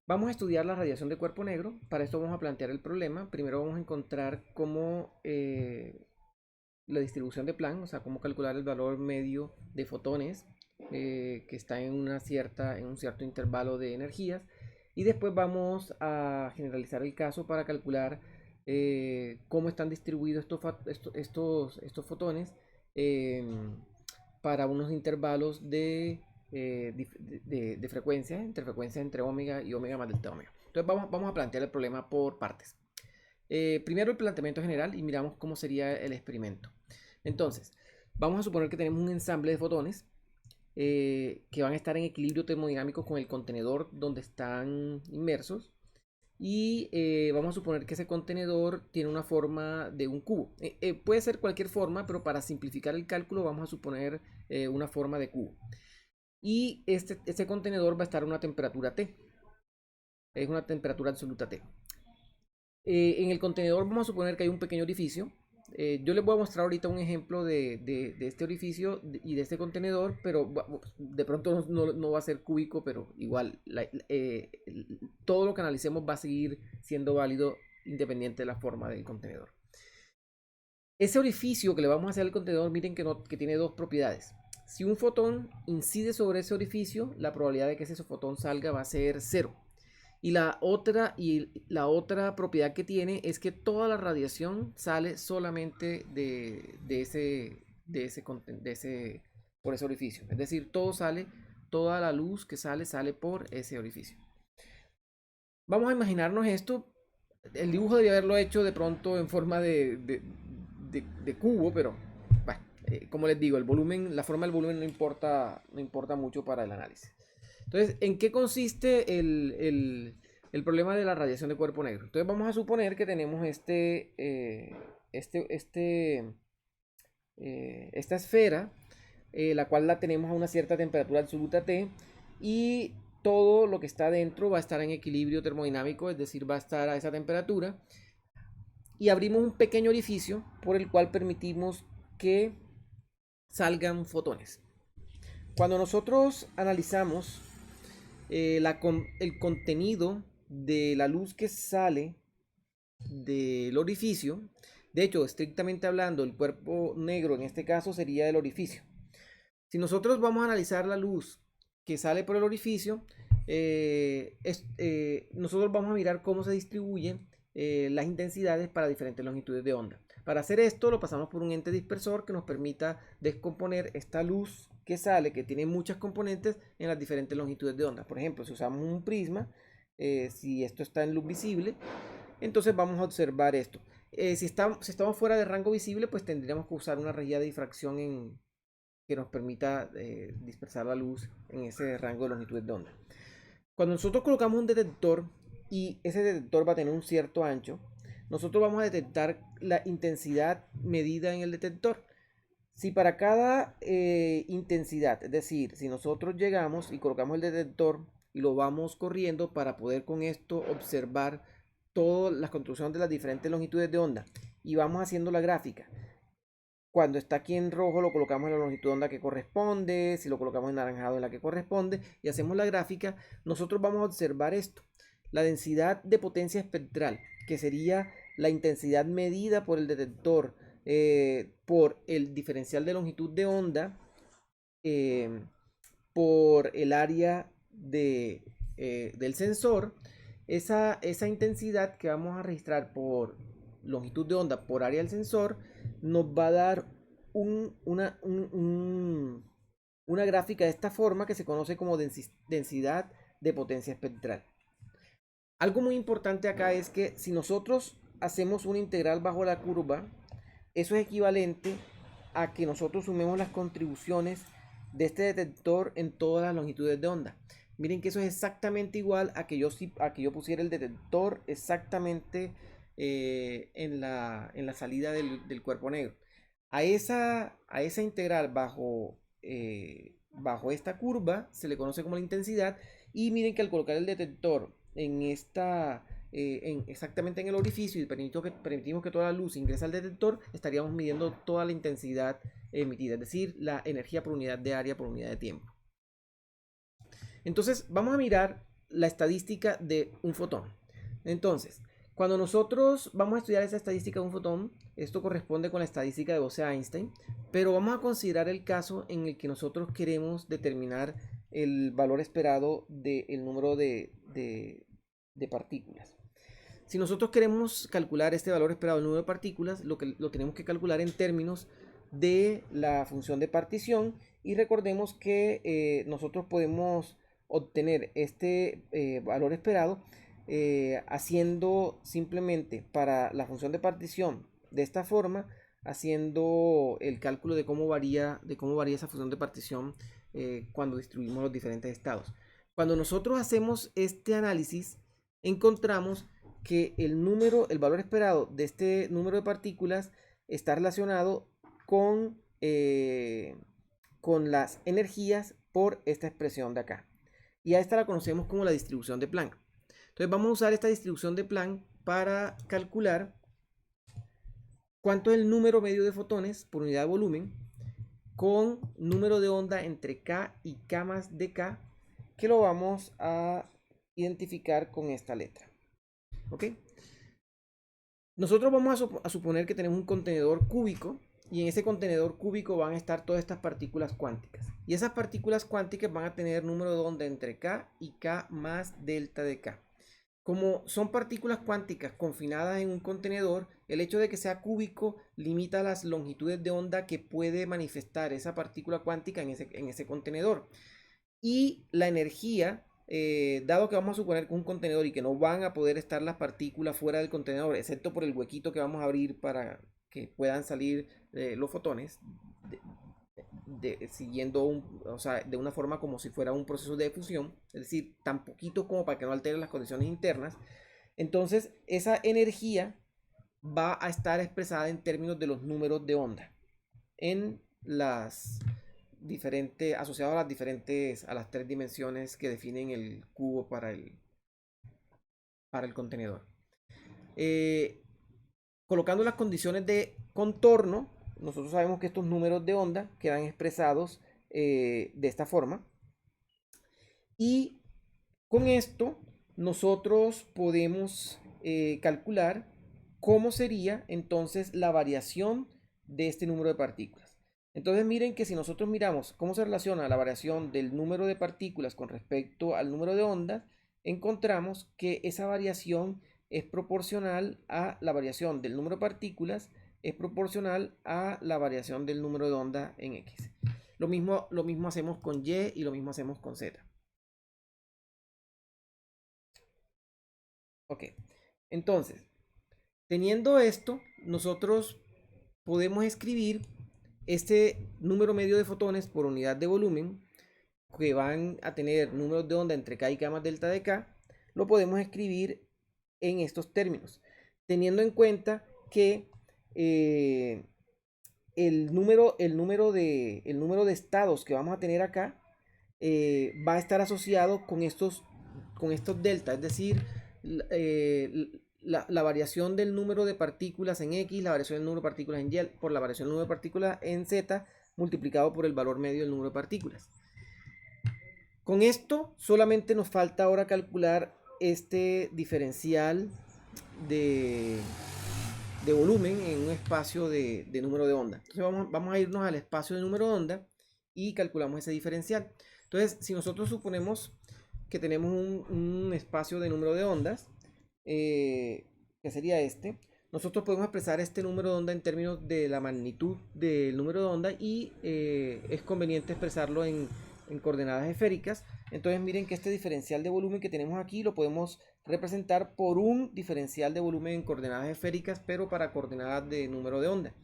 Vamos a estudiar la radiación de cuerpo negro. Para esto vamos a plantear el problema. Primero vamos a encontrar cómo la distribución de Planck, o sea, cómo calcular el valor medio de fotones que está en en un cierto intervalo de energías. Y después vamos a generalizar el caso para calcular cómo están distribuidos estos fotones eh, para unos intervalos de frecuencia, entre frecuencias entre omega y omega más delta omega. Entonces vamos a plantear el problema por partes. Primero el planteamiento general y miramos cómo sería el experimento. Entonces, vamos a suponer que tenemos un ensamble de fotones que van a estar en equilibrio termodinámico con el contenedor donde están inmersos. Y vamos a suponer que ese contenedor tiene una forma de un cubo. Puede ser cualquier forma, pero para simplificar el cálculo vamos a suponer una forma de cubo. Y este contenedor va a estar a una temperatura T. Es una temperatura absoluta T. En el contenedor vamos a suponer que hay un pequeño orificio. Yo les voy a mostrar ahorita un ejemplo de este orificio y de este contenedor, pero de pronto no va a ser cúbico, pero igual todo lo que analicemos va a seguir siendo válido independiente de la forma del contenedor. Ese orificio que le vamos a hacer al contenedor, miren que tiene dos propiedades. Si un fotón incide sobre ese orificio, la probabilidad de que ese fotón salga va a ser cero. Y la otra propiedad que tiene es que toda la radiación sale solamente por ese orificio. Es decir, toda la luz que sale por ese orificio. Vamos a imaginarnos esto. El dibujo debía haberlo hecho de pronto en forma de cubo, pero bueno, como les digo, la forma del volumen no importa mucho para el análisis. Entonces, ¿en qué consiste el problema de la radiación de cuerpo negro? Entonces, vamos a suponer que tenemos esta esfera, la cual la tenemos a una cierta temperatura absoluta T, y todo lo que está dentro va a estar en equilibrio termodinámico, es decir, va a estar a esa temperatura, y abrimos un pequeño orificio por el cual permitimos que salgan fotones. Cuando nosotros analizamos el contenido de la luz que sale del orificio, de hecho, estrictamente hablando, el cuerpo negro en este caso sería el orificio. Si nosotros vamos a analizar la luz que sale por el orificio, nosotros vamos a mirar cómo se distribuyen las intensidades para diferentes longitudes de onda. Para hacer esto lo pasamos por un ente dispersor que nos permita descomponer esta luz que sale, que tiene muchas componentes, en las diferentes longitudes de onda. Por ejemplo, si usamos un prisma, si esto está en luz visible, entonces vamos a observar esto. Si estamos fuera de rango visible, pues tendríamos que usar una rejilla de difracción que nos permita dispersar la luz en ese rango de longitudes de onda. Cuando nosotros colocamos un detector y ese detector va a tener un cierto ancho, nosotros vamos a detectar la intensidad medida en el detector. Si para cada intensidad, es decir, si nosotros llegamos y colocamos el detector y lo vamos corriendo para poder con esto observar todas las construcciones de las diferentes longitudes de onda y vamos haciendo la gráfica. Cuando está aquí en rojo lo colocamos en la longitud de onda que corresponde, si lo colocamos en naranjado en la que corresponde y hacemos la gráfica, nosotros vamos a observar esto. La densidad de potencia espectral, que sería la intensidad medida por el detector por el diferencial de longitud de onda eh, por el área del sensor, esa intensidad que vamos a registrar por longitud de onda por área del sensor nos va a dar una gráfica de esta forma que se conoce como densidad de potencia espectral. Algo muy importante acá es que si nosotros hacemos una integral bajo la curva, eso es equivalente a que nosotros sumemos las contribuciones de este detector en todas las longitudes de onda. Miren que eso es exactamente igual a que yo pusiera el detector exactamente en la salida del cuerpo negro. A esa integral bajo esta curva se le conoce como la intensidad. Y miren que al colocar el detector exactamente en el orificio y permitimos que toda la luz ingrese al detector, estaríamos midiendo toda la intensidad emitida, es decir, la energía por unidad de área por unidad de tiempo. Entonces, vamos a mirar la estadística de un fotón. Entonces, cuando nosotros vamos a estudiar esa estadística de un fotón, esto corresponde con la estadística de Bose-Einstein, pero vamos a considerar el caso en el que nosotros queremos determinar el valor esperado del número de partículas. Si nosotros queremos calcular este valor esperado del número de partículas, lo tenemos que calcular en términos de la función de partición, y recordemos que nosotros podemos obtener este valor esperado haciendo simplemente para la función de partición de esta forma, haciendo el cálculo de cómo varía esa función de partición cuando distribuimos los diferentes estados. Cuando nosotros hacemos este análisis, encontramos que el valor esperado de este número de partículas está relacionado con las energías por esta expresión de acá. Y a esta la conocemos como la distribución de Planck. Entonces vamos a usar esta distribución de Planck para calcular cuánto es el número medio de fotones por unidad de volumen con número de onda entre K y K más de K, que lo vamos a identificar con esta letra. ¿Ok? Nosotros vamos a suponer que tenemos un contenedor cúbico, y en ese contenedor cúbico van a estar todas estas partículas cuánticas. Y esas partículas cuánticas van a tener número de onda entre K y K más delta de K. Como son partículas cuánticas confinadas en un contenedor, el hecho de que sea cúbico limita las longitudes de onda que puede manifestar esa partícula cuántica en ese contenedor. Y la energía, dado que vamos a suponer que es un contenedor y que no van a poder estar las partículas fuera del contenedor, excepto por el huequito que vamos a abrir para que puedan salir los fotones, siguiendo de una forma como si fuera un proceso de fusión, es decir, tan poquito como para que no alteren las condiciones internas. Entonces, esa energía va a estar expresada en términos de los números de onda en las diferentes, asociado a las tres dimensiones que definen el cubo para el contenedor. Colocando las condiciones de contorno, nosotros sabemos que estos números de onda quedan expresados de esta forma. Y con esto nosotros podemos calcular cómo sería entonces la variación de este número de partículas. Entonces miren que si nosotros miramos cómo se relaciona la variación del número de partículas con respecto al número de ondas, encontramos que esa variación es proporcional a la variación del número de partículas, es proporcional a la variación del número de onda en X. Lo mismo hacemos con Y y lo mismo hacemos con Z. Ok, entonces, teniendo esto, nosotros podemos escribir este número medio de fotones por unidad de volumen, que van a tener números de onda entre K y K más delta de K, lo podemos escribir en estos términos, teniendo en cuenta que el número de estados que vamos a tener acá va a estar asociado con estos deltas, es decir, la variación del número de partículas en X, la variación del número de partículas en Y, por la variación del número de partículas en Z, multiplicado por el valor medio del número de partículas. Con esto solamente nos falta ahora calcular este diferencial de volumen en un espacio de número de onda. Entonces vamos a irnos al espacio de número de onda y calculamos ese diferencial. Entonces, si nosotros suponemos que tenemos un espacio de número de ondas, que sería este, nosotros podemos expresar este número de onda en términos de la magnitud del número de onda, y es conveniente expresarlo en coordenadas esféricas. Entonces miren que este diferencial de volumen que tenemos aquí lo podemos representar por un diferencial de volumen en coordenadas esféricas, pero para coordenadas de número de onda.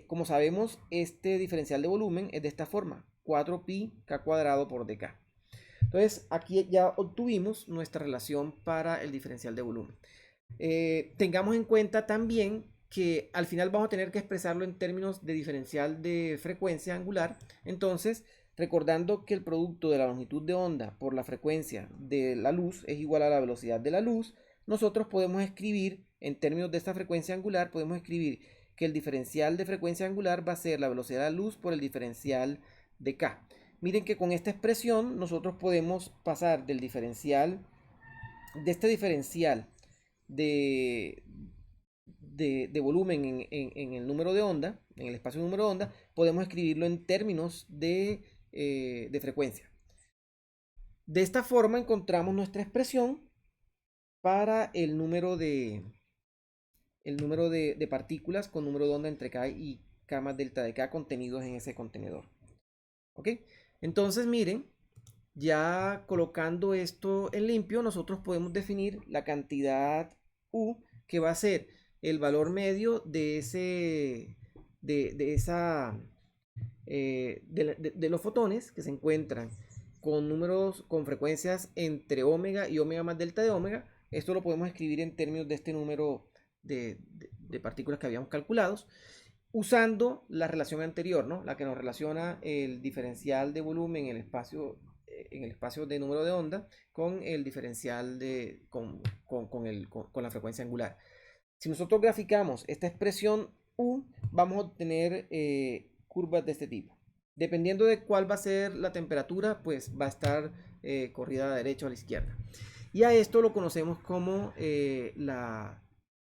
Como sabemos, este diferencial de volumen es de esta forma: 4pi k cuadrado por dk. Entonces aquí ya obtuvimos nuestra relación para el diferencial de volumen. Tengamos en cuenta también que al final vamos a tener que expresarlo en términos de diferencial de frecuencia angular. Entonces, recordando que el producto de la longitud de onda por la frecuencia de la luz es igual a la velocidad de la luz, nosotros podemos escribir en términos de esta frecuencia angular, podemos escribir que el diferencial de frecuencia angular va a ser la velocidad de la luz por el diferencial de k. Miren que con esta expresión nosotros podemos pasar del diferencial, de este diferencial de, de volumen en el número de onda, en el espacio de número de onda, podemos escribirlo en términos de frecuencia. De esta forma encontramos nuestra expresión para el número de partículas con número de onda entre K y K más delta de K contenidos en ese contenedor. ¿Ok? Entonces miren, ya colocando esto en limpio, nosotros podemos definir la cantidad U, que va a ser el valor medio de ese, de esa, de los fotones que se encuentran con números, con frecuencias entre omega y omega más delta de omega. Esto lo podemos escribir en términos de este número de partículas que habíamos calculado, usando la relación anterior, ¿no? La que nos relaciona el diferencial de volumen en el espacio de número de onda con el diferencial con la frecuencia angular. Si nosotros graficamos esta expresión U, vamos a obtener curvas de este tipo. Dependiendo de cuál va a ser la temperatura, pues va a estar corrida a la derecha o a la izquierda. Y a esto lo conocemos como la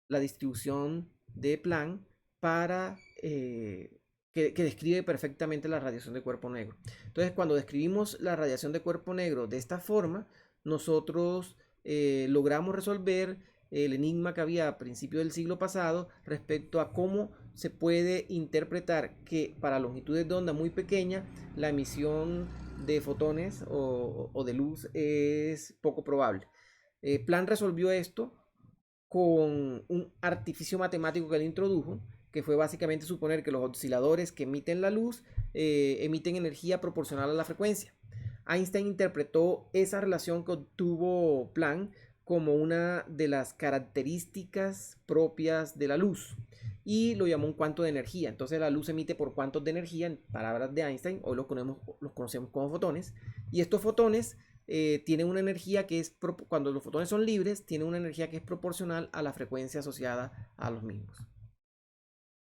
distribución de Planck para que describe perfectamente la radiación de cuerpo negro. Entonces, cuando describimos la radiación de cuerpo negro de esta forma, nosotros logramos resolver el enigma que había a principios del siglo pasado respecto a cómo se puede interpretar que para longitudes de onda muy pequeña la emisión de fotones o de luz es poco probable. Planck resolvió esto con un artificio matemático que él introdujo, que fue básicamente suponer que los osciladores que emiten la luz emiten energía proporcional a la frecuencia. Einstein interpretó esa relación que obtuvo Planck como una de las características propias de la luz y lo llamó un cuanto de energía. Entonces la luz emite por cuantos de energía, en palabras de Einstein, hoy los conocemos como fotones, y estos fotones tienen una energía que es, cuando los fotones son libres, tienen una energía que es proporcional a la frecuencia asociada a los mismos.